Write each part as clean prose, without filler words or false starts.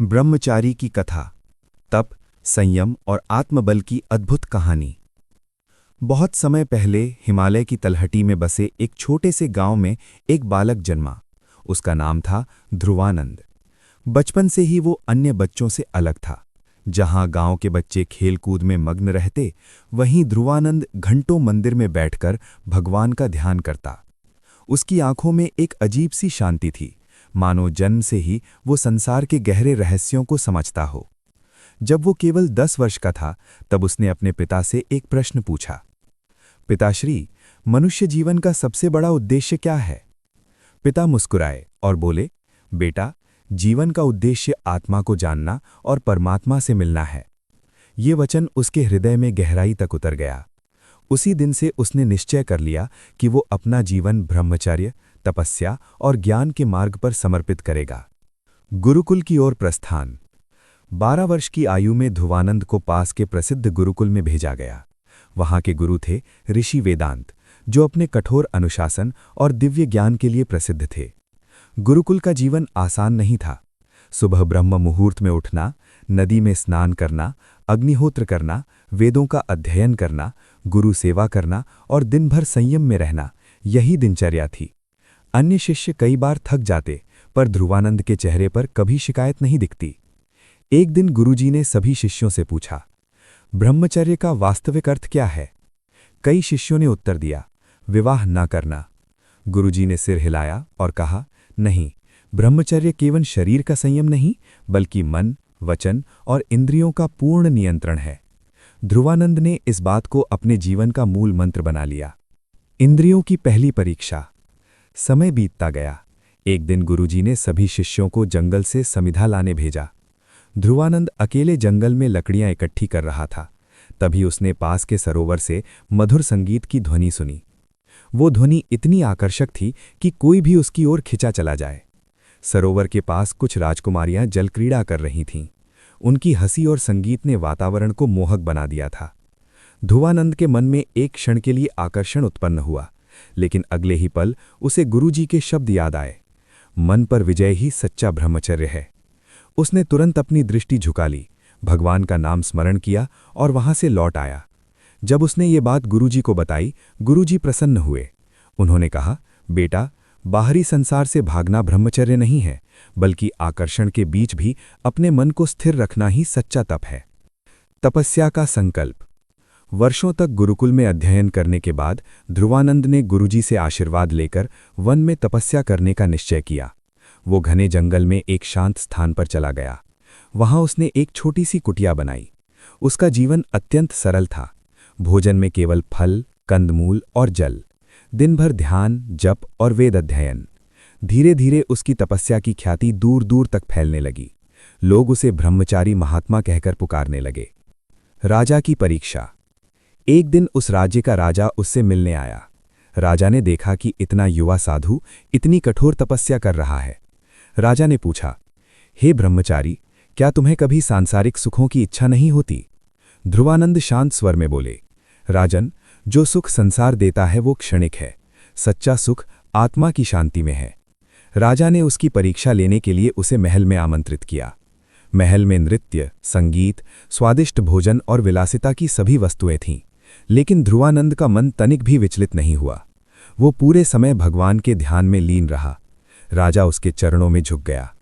ब्रह्मचारी की कथा, तप, संयम और आत्मबल की अद्भुत कहानी। बहुत समय पहले हिमालय की तलहटी में बसे एक छोटे से गांव में एक बालक जन्मा। उसका नाम था ध्रुवानंद। बचपन से ही वो अन्य बच्चों से अलग था। जहां गांव के बच्चे खेलकूद में मग्न रहते, वहीं ध्रुवानंद घंटों मंदिर में बैठकर भगवान का ध्यान करता। उसकी आंखों में एक अजीब सी शांति थी, मानो जन्म से ही वो संसार के गहरे रहस्यों को समझता हो। जब वो केवल 10 वर्ष का था, तब उसने अपने पिता से एक प्रश्न पूछा। पिताश्री, मनुष्य जीवन का सबसे बड़ा उद्देश्य क्या है? पिता मुस्कुराए और बोले, बेटा, जीवन का उद्देश्य आत्मा को जानना और परमात्मा से मिलना है। ये वचन उसके हृदय में गहराई तक उतर गया। उसी दिन से उसने निश्चय कर लिया कि वो अपना जीवन ब्रह्मचर्य, तपस्या और ज्ञान के मार्ग पर समर्पित करेगा। गुरुकुल की ओर प्रस्थान। 12 वर्ष की आयु में ध्रुवानंद को पास के प्रसिद्ध गुरुकुल में भेजा गया। वहां के गुरु थे ऋषि वेदांत, जो अपने कठोर अनुशासन और दिव्य ज्ञान के लिए प्रसिद्ध थे। गुरुकुल का जीवन आसान नहीं था। सुबह ब्रह्म मुहूर्त में उठना, नदी में स्नान करना, अग्निहोत्र करना, वेदों का अध्ययन करना, गुरु सेवा करना और दिन भर संयम में रहना, यही दिनचर्या थी। अन्य शिष्य कई बार थक जाते, पर ध्रुवानंद के चेहरे पर कभी शिकायत नहीं दिखती। एक दिन गुरुजी ने सभी शिष्यों से पूछा, ब्रह्मचर्य का वास्तविक अर्थ क्या है? कई शिष्यों ने उत्तर दिया, विवाह न करना। गुरुजी ने सिर हिलाया और कहा, नहीं, ब्रह्मचर्य केवल शरीर का संयम नहीं, बल्कि मन, वचन और इंद्रियों का पूर्ण नियंत्रण है। ध्रुवानंद ने इस बात को अपने जीवन का मूल मंत्र बना लिया। इंद्रियों की पहली परीक्षा। समय बीतता गया। एक दिन गुरुजी ने सभी शिष्यों को जंगल से समिधा लाने भेजा। ध्रुवानंद अकेले जंगल में लकड़ियां इकट्ठी कर रहा था। तभी उसने पास के सरोवर से मधुर संगीत की ध्वनि सुनी। वो ध्वनि इतनी आकर्षक थी कि कोई भी उसकी ओर खिंचा चला जाए। सरोवर के पास कुछ राजकुमारियां जलक्रीड़ा कर रही थीं। उनकी हंसी और संगीत ने वातावरण को मोहक बना दिया था। ध्रुवानंद के मन में एक क्षण के लिए आकर्षण उत्पन्न हुआ, लेकिन अगले ही पल उसे गुरुजी के शब्द याद आए, मन पर विजय ही सच्चा ब्रह्मचर्य है। उसने तुरंत अपनी दृष्टि झुका ली, भगवान का नाम स्मरण किया और वहां से लौट आया। जब उसने ये बात गुरुजी को बताई, गुरुजी प्रसन्न हुए। उन्होंने कहा, बेटा, बाहरी संसार से भागना ब्रह्मचर्य नहीं है, बल्कि आकर्षण के बीच भी अपने मन को स्थिर रखना ही सच्चा तप है। तपस्या का संकल्प। वर्षों तक गुरुकुल में अध्ययन करने के बाद ध्रुवानंद ने गुरुजी से आशीर्वाद लेकर वन में तपस्या करने का निश्चय किया। वो घने जंगल में एक शांत स्थान पर चला गया। वहां उसने एक छोटी सी कुटिया बनाई। उसका जीवन अत्यंत सरल था। भोजन में केवल फल, कंदमूल और जल। दिन भर ध्यान, जप और वेद अध्ययन। धीरे धीरे उसकी तपस्या की ख्याति दूर दूर तक फैलने लगी। लोग उसे ब्रह्मचारी महात्मा कहकर पुकारने लगे। राजा की परीक्षा। एक दिन उस राज्य का राजा उससे मिलने आया। राजा ने देखा कि इतना युवा साधु इतनी कठोर तपस्या कर रहा है। राजा ने पूछा, हे ब्रह्मचारी, क्या तुम्हें कभी सांसारिक सुखों की इच्छा नहीं होती? ध्रुवानंद शांत स्वर में बोले, राजन, जो सुख संसार देता है वो क्षणिक है। सच्चा सुख आत्मा की शांति में है। राजा ने उसकी परीक्षा लेने के लिए उसे महल में आमंत्रित किया। महल में नृत्य, संगीत, स्वादिष्ट भोजन और विलासिता की सभी वस्तुएं थीं, लेकिन ध्रुवानंद का मन तनिक भी विचलित नहीं हुआ। वो पूरे समय भगवान के ध्यान में लीन रहा। राजा उसके चरणों में झुक गया।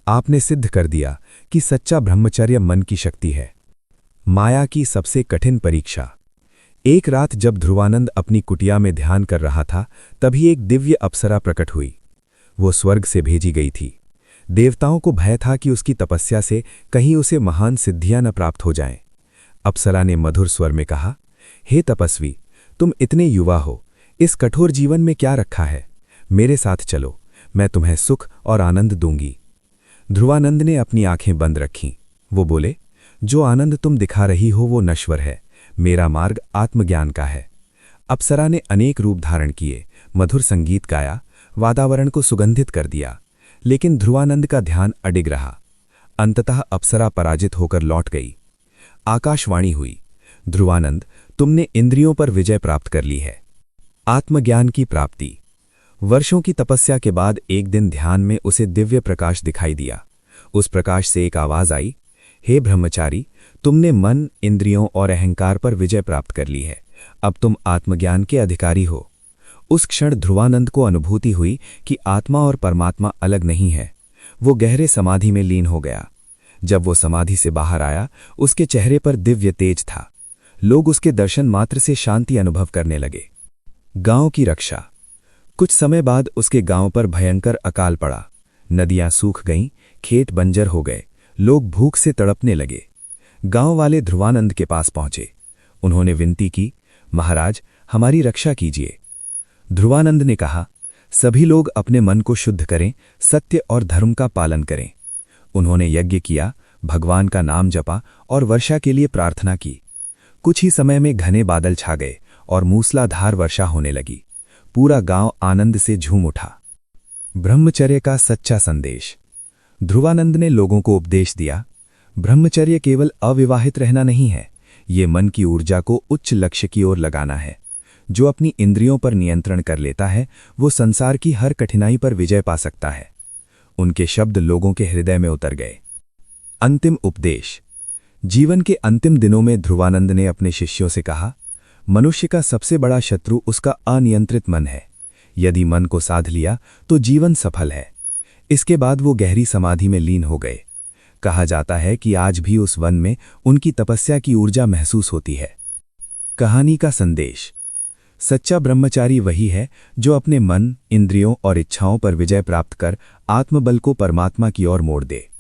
आपने सिद्ध कर दिया कि सच्चा ब्रह्मचर्य मन की शक्ति है। माया की सबसे कठिन परीक्षा। एक रात जब ध्रुवानंद अपनी कुटिया में ध्यान कर रहा था, तभी एक दिव्य अप्सरा प्रकट हुई। वो स्वर्ग से भेजी गई थी। देवताओं को भय था कि उसकी तपस्या से कहीं उसे महान सिद्धियां न प्राप्त हो जाएं। अप्सरा ने मधुर स्वर में कहा, हे तपस्वी, तुम इतने युवा हो, इस कठोर जीवन में क्या रखा है? मेरे साथ चलो, मैं तुम्हें सुख और आनंद दूंगी। ध्रुवानंद ने अपनी आंखें बंद रखीं। वो बोले, जो आनंद तुम दिखा रही हो वो नश्वर है, मेरा मार्ग आत्मज्ञान का है। अप्सरा ने अनेक रूप धारण किए, मधुर संगीत गाया, वातावरण को सुगंधित कर दिया, लेकिन ध्रुवानंद का ध्यान अडिग रहा। अंततः अप्सरा पराजित होकर लौट गई। आकाशवाणी हुई, ध्रुवानंद, तुमने इंद्रियों पर विजय प्राप्त कर ली है। आत्मज्ञान की प्राप्ति। वर्षों की तपस्या के बाद एक दिन ध्यान में उसे दिव्य प्रकाश दिखाई दिया। उस प्रकाश से एक आवाज आई, हे ब्रह्मचारी, तुमने मन, इंद्रियों और अहंकार पर विजय प्राप्त कर ली है। अब तुम आत्मज्ञान के अधिकारी हो। उस क्षण ध्रुवानंद को अनुभूति हुई कि आत्मा और परमात्मा अलग नहीं है। वो गहरे समाधि में लीन हो गया। जब वो समाधि से बाहर आया, उसके चेहरे पर दिव्य तेज था। लोग उसके दर्शन मात्र से शांति अनुभव करने लगे। गांव की रक्षा। कुछ समय बाद उसके गांव पर भयंकर अकाल पड़ा। नदियां सूख गईं, खेत बंजर हो गए, लोग भूख से तड़पने लगे। गांव वाले ध्रुवानंद के पास पहुंचे। उन्होंने विनती की, महाराज, हमारी रक्षा कीजिए। ध्रुवानंद ने कहा, सभी लोग अपने मन को शुद्ध करें, सत्य और धर्म का पालन करें। उन्होंने यज्ञ किया, भगवान का नाम जपा और वर्षा के लिए प्रार्थना की। कुछ ही समय में घने बादल छा गए और मूसलाधार वर्षा होने लगी। पूरा गांव आनंद से झूम उठा। ब्रह्मचर्य का सच्चा संदेश। ध्रुवानंद ने लोगों को उपदेश दिया, ब्रह्मचर्य केवल अविवाहित रहना नहीं है, ये मन की ऊर्जा को उच्च लक्ष्य की ओर लगाना है। जो अपनी इंद्रियों पर नियंत्रण कर लेता है, वो संसार की हर कठिनाई पर विजय पा सकता है। उनके शब्द लोगों के हृदय में उतर गए। अंतिम उपदेश। जीवन के अंतिम दिनों में ध्रुवानंद ने अपने शिष्यों से कहा, मनुष्य का सबसे बड़ा शत्रु उसका अनियंत्रित मन है। यदि मन को साध लिया तो जीवन सफल है। इसके बाद वो गहरी समाधि में लीन हो गए। कहा जाता है कि आज भी उस वन में उनकी तपस्या की ऊर्जा महसूस होती है। कहानी का संदेश। सच्चा ब्रह्मचारी वही है जो अपने मन, इंद्रियों और इच्छाओं पर विजय प्राप्त कर आत्मबल को परमात्मा की ओर मोड़ दे।